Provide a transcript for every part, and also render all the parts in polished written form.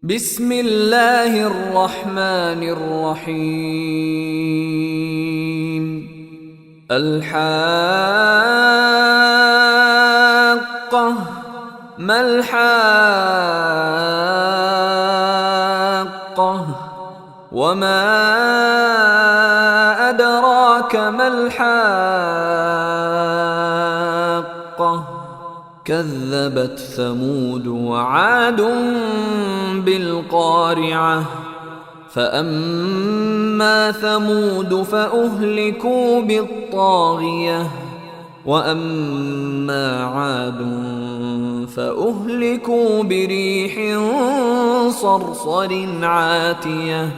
بسم الله الرحمن الرحيم. الحاقة ما الحاقة وما أدراك ما الحاقة كذبت ثمود وعاد بالقارعة فأما ثمود فأهلكوا بالطاغية وأما عاد فأهلكوا بريح صرصر عاتية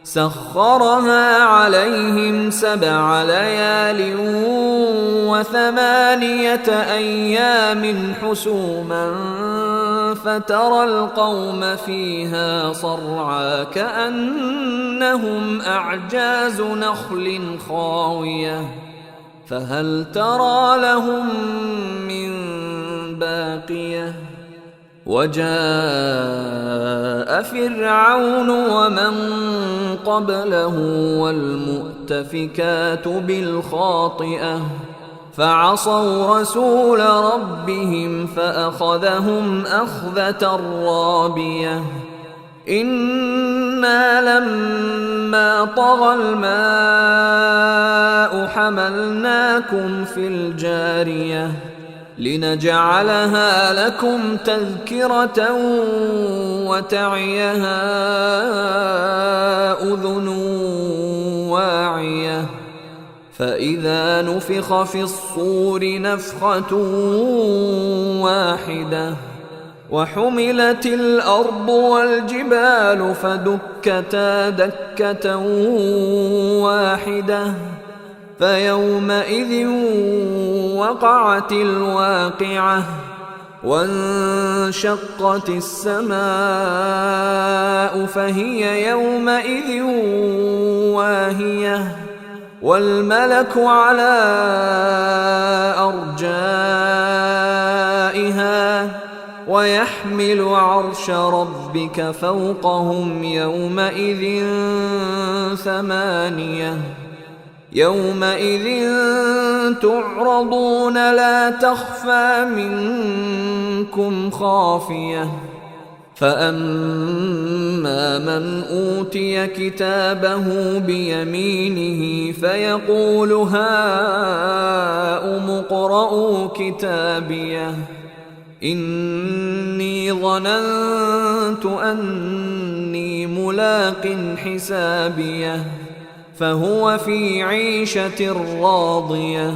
سخرها عليهم 7 ليال و8 أيام حسوما فترى القوم فيها صرعى كأنهم أعجاز نخل خاوية فهل ترى لهم من باقية وجاء فرعون ومن قبله والمؤتفكات بالخاطئة فعصوا رسول ربهم فأخذهم أخذة رابية إنا لما طغى الماء حملناكم في الجارية لنجعلها لكم تذكرة وتعيها أذن واعية فإذا نفخ في الصور نفخة واحدة وحملت الأرض والجبال فدكتا دكة واحدة فيومئذ وقعت الواقعة وانشقت السماء فهي يومئذ واهية والملك على أرجائها ويحمل عرش ربك فوقهم يومئذ 8 يومئذ تعرضون لا تخفى منكم خافية فأما من أوتي كتابه بيمينه فيقول هاؤم اقرءوا كتابيه إني ظننت أني ملاق حسابيه فهو في عيشة راضية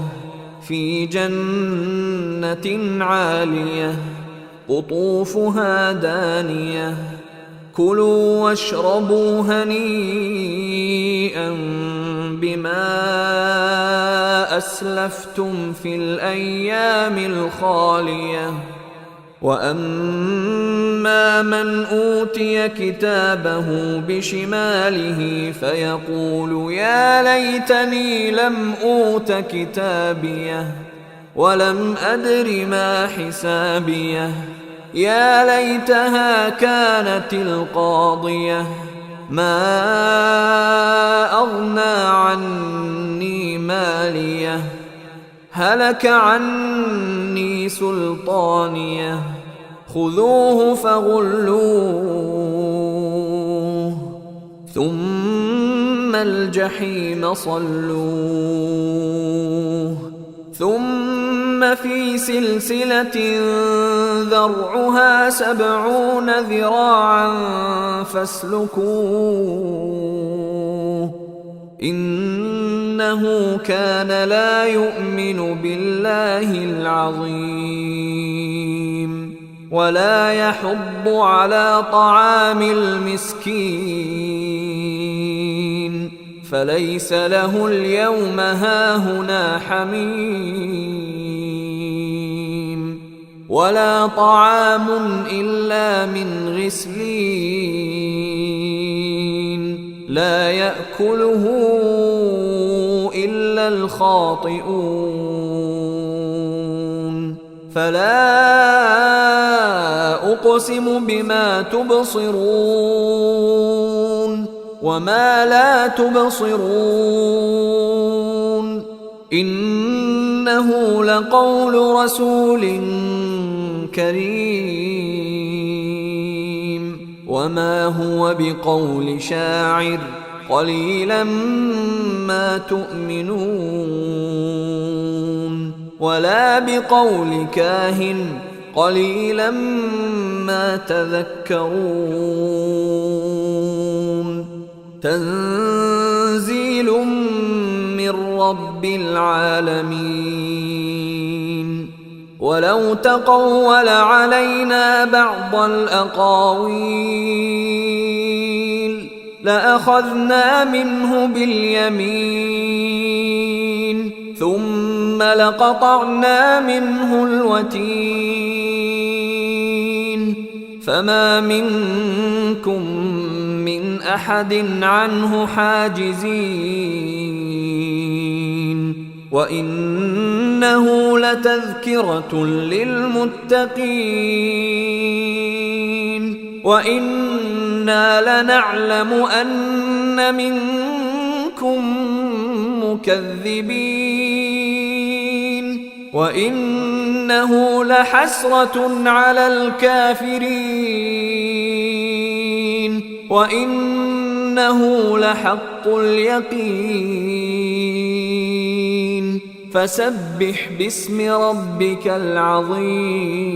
في جنة عالية قطوفها دانية كلوا واشربوا هنيئا بما أسلفتم في الأيام الخالية وأما من أوتي كتابه بشماله فيقول يا ليتني لم أوت كتابيه ولم أدر ما حسابيه يا ليتها كانت القاضية ما أغنى عني ماليه هلك عني سلطانيه خذوه فغلوه ثم الجحيم صلوه ثم في سلسلة ذرعها 70 ذراعا فاسلكوه إنه كان لا يؤمن بالله العظيم ولا يحض على طعام المسكين فليس له اليوم هاهنا حميم ولا طعام إلا من غسلين لا يأكله إلا الخاطئون فلا وأقسم بما تبصرون وما لا تبصرون إنه لقول رسول كريم وما هو بقول شاعر قليلا ما تؤمنون ولا بقول كاهن قليلا ما تذكرون تنزيل من رب العالمين ولو تقول علينا بعض الأقاويل لأخذنا منه باليمين ثم لقطعنا منه الوتين فما منكم من أحد عنه حاجزين وإنه لتذكرة للمتقين وإنا لنعلم أن منكم مكذبين وإنه لحسرة على الكافرين وإنه لحق اليقين فسبح باسم ربك العظيم